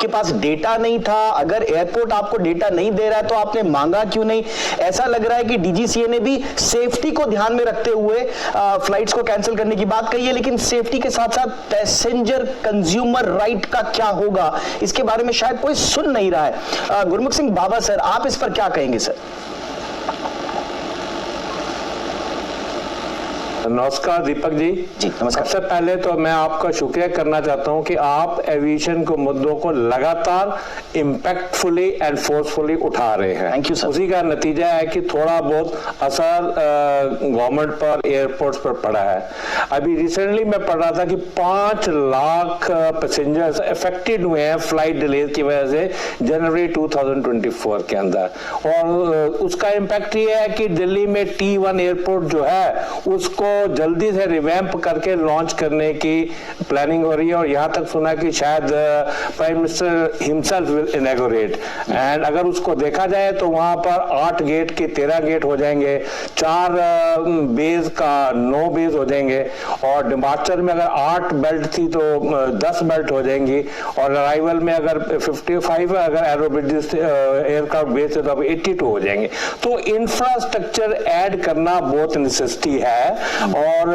के पास डेटा नहीं था? अगर एयरपोर्ट आपको डेटा नहीं दे रहा है तो आपने मांगा क्यों नहीं? ऐसा लग रहा है कि डीजीसीए ने भी सेफ्टी को ध्यान में रखते हुए फ्लाइट्स को कैंसिल करने की बात कही है, लेकिन सेफ्टी के साथ साथ पैसेंजर कंज्यूमर राइट का क्या होगा इसके बारे में शायद कोई सुन नहीं रहा है। गुरमुख सिंह बाबा सर, आप इस पर क्या कहेंगे सर? नमस्कार दीपक जी। नमस्कार। सबसे पहले तो मैं आपका शुक्रिया करना चाहता हूं कि आप एविएशन को मुद्दों को लगातार इम्पैक्टफुली एंड फोर्सफुली उठा रहे हैं। Thank you sir. उसी का नतीजा है कि थोड़ा बहुत असर गवर्नमेंट पर, एयरपोर्ट्स पर पड़ा है। अभी रिसेंटली मैं पढ़ रहा था कि 5 लाख पैसेंजर्स अफेक्टेड हुए हैं फ्लाइट डिले की वजह से जनवरी 2024 के अंदर, और उसका इम्पैक्ट ये है कि दिल्ली में T1 एयरपोर्ट जो है उसको जल्दी से रिवैम्प करके लॉन्च करने की प्लानिंग हो रही है, और यहां तक सुना कि शायद prime minister himself will inaugurate. And अगर उसको देखा जाए तो वहां पर 8 गेट के 13 गेट हो जाएंगे, 4 बेस का 9 बेस हो जाएंगे, और डिपार्चर में अगर 8 बेल्ट थी तो 10 बेल्ट हो जाएंगी, और अराइवल में अगर 55 अगर एरोब्रिजेस एयरक्राफ्ट बेस है तो अब 82 हो जाएंगे। तो इंफ्रास्ट्रक्चर ऐड करना बहुत नेसेसिटी है, और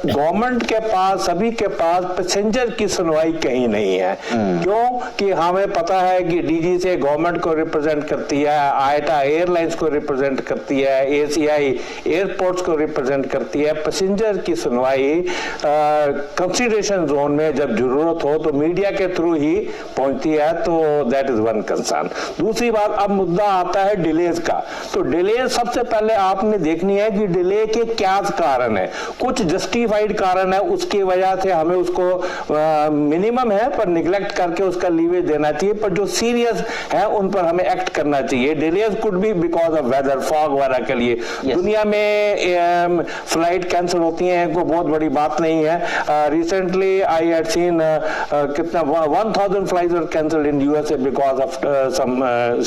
गवर्नमेंट के पास, सभी के पास पैसेंजर की सुनवाई कहीं नहीं है। क्यों कि हमें पता है कि डीजीसीए गवर्नमेंट को रिप्रेजेंट करती है, आयटा एयरलाइंस को रिप्रेजेंट करती है, एसीआई एयरपोर्ट्स को रिप्रेजेंट करती है। पैसेंजर की सुनवाई कंसीडरेशन जोन में जब जरूरत हो तो मीडिया के थ्रू ही पहुंचती है, तो दैट इज वन कंसर्न। दूसरी बात, अब मुद्दा आता है डिलेज का। तो डिले सबसे पहले आपने देखनी है कि डिले के क्या कारण है। कुछ जस्टिफाइड कारण है, उसकी वजह से हमें उसको मिनिमम है पर निगलेक्ट करके उसका लीवेज देना चाहिए, पर जो सीरियस है उन पर हमें एक्ट करना चाहिए। Delays could be because of weather, fog वगैरह के लिए दुनिया में फ्लाइट कैंसिल होती हैं, कोई बहुत बड़ी बात नहीं है। रिसेंटली आई हैड सीन कितना 1000 flights were cancelled in USA because of some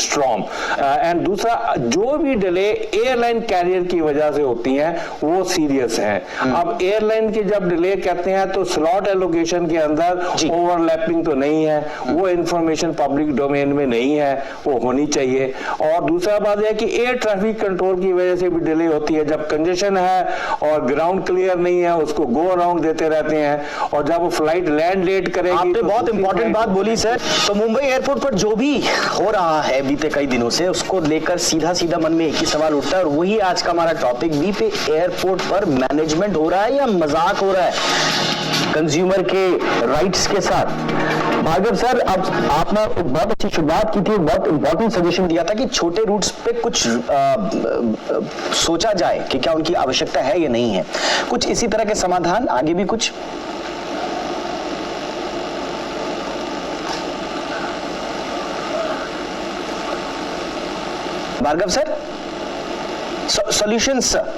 storm. And दूसरा, जो भी डिले एयरलाइन कैरियर की वजह से होती हैं वो सीरियस है। अब एयरलाइन की जब डिले कहते हैं तो स्लॉट एलोकेशन के अंदर ओवरलैपिंग तो नहीं है, वो इंफॉर्मेशन पब्लिक डोमेन में नहीं है, वो होनी चाहिए। और दूसरा बात है कि एयर ट्रैफिक कंट्रोल की वजह से भी डिले होती है। जब कंजेशन है और ग्राउंड क्लियर नहीं है उसको गो अराउंड देते रहते हैं, और जब वो फ्लाइट लैंड लेट करेगी। आपने तो बहुत इंपॉर्टेंट बात बोली सर। तो मुंबई एयरपोर्ट पर जो भी हो रहा है बीते कई दिनों से, उसको लेकर सीधा सीधा मन में एक ही सवाल उठता है, और वही आज का हमारा टॉपिक भी पे एयरपोर्ट पर मैनेजमेंट हो रहा है या मजाक हो रहा है कंज्यूमर के राइट्स के साथ? भार्गव सर, अब आपने बहुत अच्छी शुरुआत की थी, बहुत इंपॉर्टेंट सजेशन दिया था कि छोटे रूट्स पे कुछ सोचा जाए कि क्या उनकी आवश्यकता है या नहीं है। कुछ इसी तरह के समाधान आगे भी कुछ? Bhargav sir, solutions sir.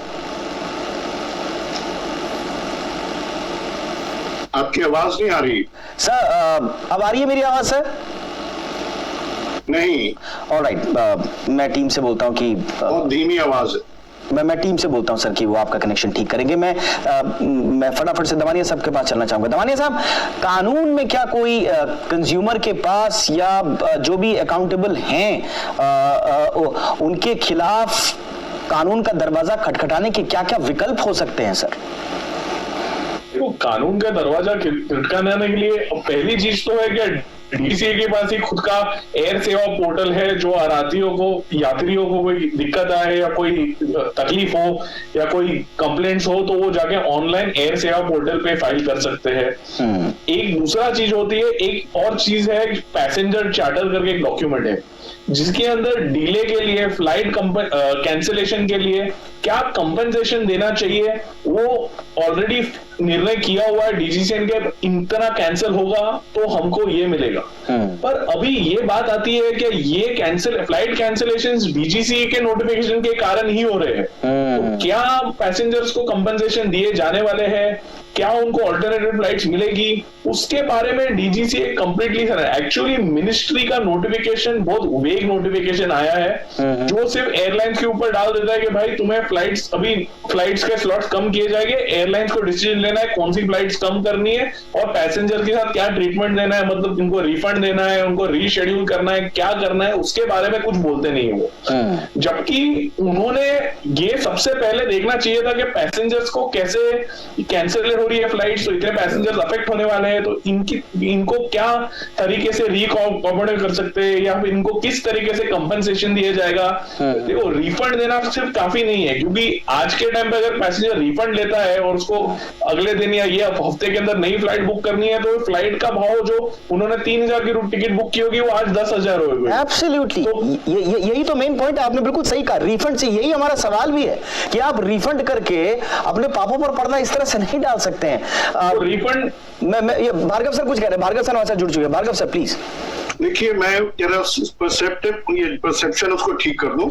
आपकी आवाज नहीं आ रही सर। अब आ रही है मेरी आवाज सर? नहीं। ऑलराइट, मैं टीम से बोलता हूं कि बहुत धीमी आवाज है। मैं टीम से बोलता हूं सर कि वो आपका कनेक्शन ठीक करेंगे। मैं फटाफट से दमानिया साहब के पास चलना चाहूंगा। दमानिया साहब, कानून में क्या कोई कंज्यूमर के पास या जो भी अकाउंटेबल हैं उनके खिलाफ कानून का दरवाजा खटखटाने के क्या क्या विकल्प हो सकते हैं सर? देखो, कानून का दरवाजा खटखटाने के लिए पहली चीज तो है कि डीजीसीए के पास ही खुद का एयर सेवा पोर्टल है, जो यात्रियों को कोई दिक्कत आए या कोई तकलीफ हो या कोई कंप्लेंट्स हो तो वो जाके ऑनलाइन एयर सेवा पोर्टल पे फाइल कर सकते हैं। एक दूसरा चीज होती है, एक और चीज है पैसेंजर चार्टर करके एक डॉक्यूमेंट है जिसके अंदर डिले के लिए, फ्लाइट कैंसिलेशन के लिए क्या कंपनसेशन देना चाहिए वो ऑलरेडी निर्णय किया हुआ है डीजीसीए के। इतना कैंसिल होगा तो हमको ये मिलेगा। पर अभी ये बात आती है कि ये फ्लाइट कैंसिलेशंस डीजीसीए के नोटिफिकेशन के कारण ही हो रहे हैं, तो क्या पैसेंजर्स को कंपनसेशन दिए जाने वाले हैं, क्या उनको अल्टरनेटिव फ्लाइट्स मिलेगी, उसके बारे में डीजीसीए कंप्लीटली एक्चुअली मिनिस्ट्री का नोटिफिकेशन बहुत वेग नोटिफिकेशन आया है जो सिर्फ एयरलाइंस के ऊपर डाल देता है कि भाई तुम्हें फ्लाइट्स के स्लॉट्स कम किए जाएंगे, एयरलाइंस को डिसीजन लेना है कौन सी फ्लाइट्स कम करनी है और पैसेंजर के साथ क्या ट्रीटमेंट देना है, मतलब उनको रिफंड देना है, उनको रीशेड्यूल करना है, क्या करना है, उसके बारे में कुछ बोलते नहीं है वो। जबकि उन्होंने ये सबसे पहले देखना चाहिए था कि पैसेंजर्स को कैसे कैंसिल हो रही है फ्लाइट्स, तो इतने पैसेंजर्स अफेक्ट होने वाले हैं, तो इनको क्या तरीके से रिकॉम्पोडेट कर सकते हैं या फिर इनको किस तरीके से कंपनसेशन दिया जाएगा। देखो रिफंड देना सिर्फ काफी नहीं है, क्योंकि आज के टाइम पे अगर पैसेंजर रिफंड लेता है और उसको अगले दिन या ये हफ्ते के अंदर नई फ्लाइट बुक करनी है तो फ्लाइट का भाव जो उन्होंने 3,000 की टिकट बुक की होगी वो आज 10,000 होगी। एब्सोल्युटली, यही तो मेन पॉइंट है, आपने बिल्कुल सही कहा। रिफंड से यही हमारा सवाल भी है कि आप रिफंड करके अपने पापों पर पर्दा इस तरह से नहीं डाल सकते हैं। रिफंड मैं भार्गव सर कुछ कह रहे हैं, भार्गव सर हमारे साथ जुड़ चुके हैं। Bhargav sir please. देखिए, मैं जरा परसेप्शन उसको ठीक कर दूं।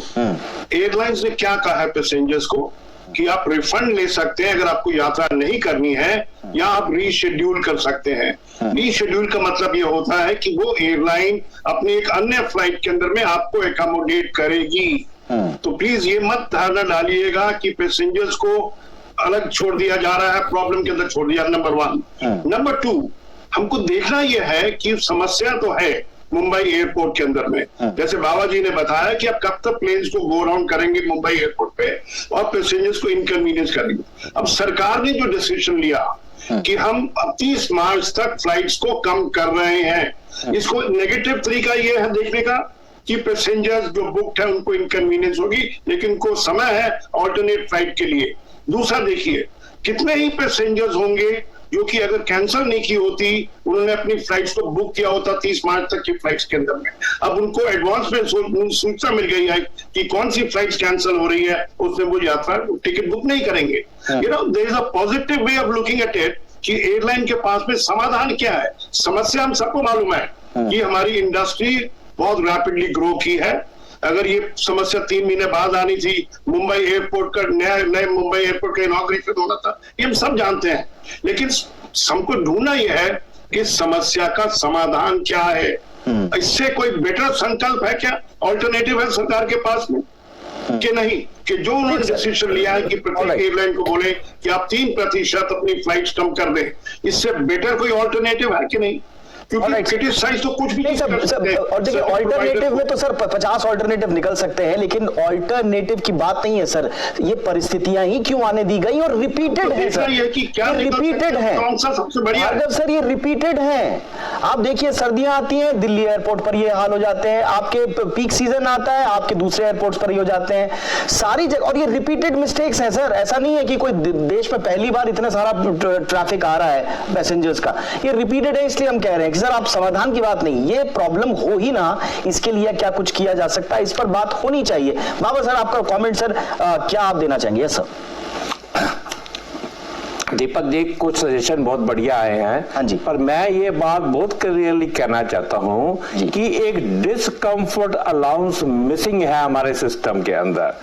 एयरलाइंस ने क्या कहा है पैसेंजर्स को कि आप रिफंड ले सकते हैं अगर आपको यात्रा नहीं करनी है, या आप रीशेड्यूल कर सकते हैं। रीशेड्यूल का मतलब ये होता है कि वो एयरलाइन अपनी एक अन्य फ्लाइट के अंदर में आपको एकोमोडेट करेगी। तो प्लीज ये मत धारणा डालिएगा कि पैसेंजर्स को अलग छोड़ दिया जा रहा है, प्रॉब्लम के अंदर छोड़ दिया। नंबर 1। नंबर 2, हमको देखना यह है कि समस्या तो है मुंबई एयरपोर्ट के अंदर में, जैसे बाबा जी ने बताया कि आप कब तक प्लेन्स को गो अराउंड करेंगे मुंबई एयरपोर्ट पे और पैसेंजर्स को इनकन्वीनियंस करेंगे। अब सरकार ने जो डिसीजन लिया कि हम 30 मार्च तक फ्लाइट्स को कम कर रहे हैं, इसको नेगेटिव तरीका ये है देखने का कि पैसेंजर्स जो बुक्ड है उनको इनकन्वीनियंस होगी, लेकिन उनको समय है ऑल्टरनेट फ्लाइट के लिए। दूसरा देखिए, कितने ही पैसेंजर्स होंगे जो कि अगर कैंसिल नहीं की होती, उन्होंने अपनी फ्लाइट्स को बुक किया होता 30 मार्च तक की फ्लाइट्स के अंदर में, अब उनको एडवांस में सूचना मिल गई है कि कौन सी फ्लाइट्स कैंसिल हो रही है, उसमें वो यात्रा टिकट बुक नहीं करेंगे। You know, there is a positive way of looking at it कि एयरलाइन के पास में समाधान क्या है। समस्या हम सबको मालूम है कि हमारी इंडस्ट्री बहुत रैपिडली ग्रो की है। अगर ये समस्या 3 महीने बाद आनी थी, मुंबई एयरपोर्ट का नए मुंबई एयरपोर्ट का इनॉग्रेशन होना था, ये हम सब जानते हैं, लेकिन हमको ढूंढना यह है कि समस्या का समाधान क्या है। इससे कोई बेटर संकल्प है क्या, ऑल्टरनेटिव है सरकार के पास में कि नहीं, कि जो उन्होंने डिसीजन लिया है कि प्रत्येक एयरलाइन को बोले कि आप 3% अपनी फ्लाइट्स कम कर दें, इससे बेटर कोई ऑल्टरनेटिव है कि नहीं? क्रिटिसाइज तो कुछ भी नहीं सर। और देखिए, ऑल्टरनेटिव में तो सर 50 ऑल्टरनेटिव निकल सकते हैं, लेकिन ऑल्टरनेटिव की बात नहीं है सर। ये परिस्थितियां ही क्यों आने दी गई और रिपीटेड है सर, रिपीटेड है। कौन सा सबसे बढ़िया है सर? ये रिपीटेड है। आप देखिए, सर्दियां आती हैं, दिल्ली एयरपोर्ट पर ये हाल हो जाते हैं, आपके पीक सीजन आता है, आपके दूसरे एयरपोर्ट्स पर ही हो जाते हैं, सारी जगह। और ये रिपीटेड मिस्टेक्स हैं सर। ऐसा नहीं है कि कोई देश में पहली बार इतना सारा ट्रैफिक आ रहा है पैसेंजर्स का, ये रिपीटेड है। इसलिए हम कह रहे हैं सर, आप समाधान की बात नहीं, ये प्रॉब्लम हो ही ना, इसके लिए क्या कुछ किया जा सकता है, इस पर बात होनी चाहिए। बाबा सर, आपका कमेंट सर, क्या आप देना चाहेंगे? Yes sir. दीपक जी, कुछ सजेशन बहुत बढ़िया आए हैं। हाँ जी। पर मैं ये बात बहुत क्लियरली कहना चाहता हूं कि एक डिस्कम्फर्ट अलाउंस मिसिंग है हमारे सिस्टम के अंदर।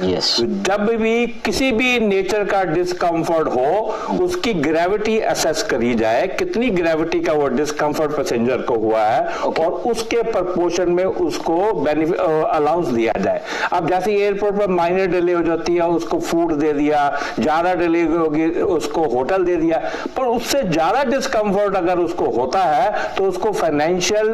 जब भी किसी भी नेचर का डिस्कम्फर्ट हो, उसकी ग्रेविटी असेस करी जाए, कितनी ग्रेविटी का वो डिस्कम्फर्ट पैसेंजर को हुआ है, और उसके प्रपोर्शन में उसको अलाउंस दिया जाए। अब जैसे एयरपोर्ट पर माइनर डिले हो जाती है, उसको फूड दे दिया, ज्यादा डिले होगी उसको होटल दे दिया, पर उससे ज्यादा डिस्कम्फर्ट अगर उसको होता है तो उसको फाइनेंशियल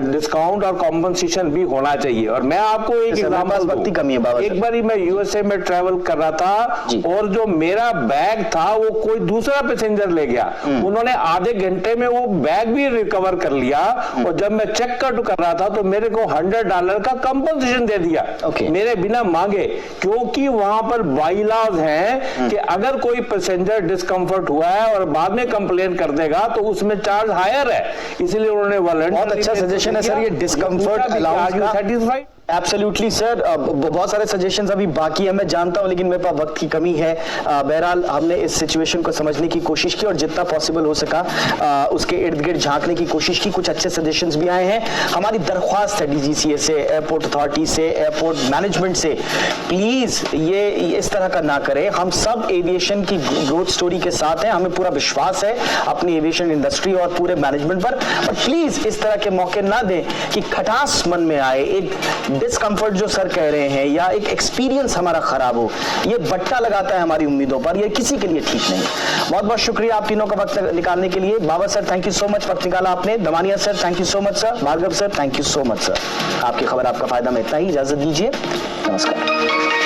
डिस्काउंट और कॉम्पनसेशन भी होना चाहिए। और मैं आपको एक एग्जांपल दूं, एक बार मैं यूएसए में ट्रैवल कर रहा था और जो मेरा बैग था वो कोई दूसरा पैसेंजर ले गया, उन्होंने आधे घंटे में वो बैग भी रिकवर कर लिया, और जब मैं चेक कर रहा था तो मेरे को $100 का कंपनसेशन दे दिया मेरे बिना मांगे, क्योंकि वहां पर बाईलॉज हैं कि अगर कोई पैसेंजर डिस्कम्फर्ट हुआ है और बाद में कंप्लेन कर देगा तो उसमें चार्ज हायर है, इसलिए उन्होंने बहुत अच्छा सजेशन है सर ये डिस्कम्फर्ट अलाउंस का। सेटिस्फाइड? Absolutely sir. बहुत सारे सजेशंस अभी बाकी है, मैं जानता हूं, लेकिन मेरे पास वक्त की कमी है। बहरहाल हमने इस सिचुएशन को समझने की कोशिश की और जितना पॉसिबल हो सका उसके इर्द गिर्द झांकने की कोशिश की। कुछ अच्छे सजेशंस भी आए हैं। हमारी दरख्वास्त है डीजीसीए से, एयरपोर्ट अथॉरिटी से, एयरपोर्ट मैनेजमेंट से, प्लीज ये इस तरह का ना करें। हम सब एविएशन की ग्रोथ स्टोरी के साथ हैं, हमें पूरा विश्वास है अपनी एविएशन इंडस्ट्री और पूरे मैनेजमेंट पर, प्लीज इस तरह के मौके ना दें कि खटास मन में आए, एक डिस्कम्फर्ट जो सर कह रहे हैं या एक एक्सपीरियंस हमारा खराब हो, ये बट्टा लगाता है हमारी उम्मीदों पर, ये किसी के लिए ठीक नहीं। बहुत बहुत शुक्रिया आप तीनों का वक्त निकालने के लिए। Baba sir thank you so much, वक्त निकाला आपने। Damania sir thank you so much sir. Bhargava sir thank you so much sir. आपकी खबर आपका फायदा में इतना ही, इजाजत दीजिए, नमस्कार।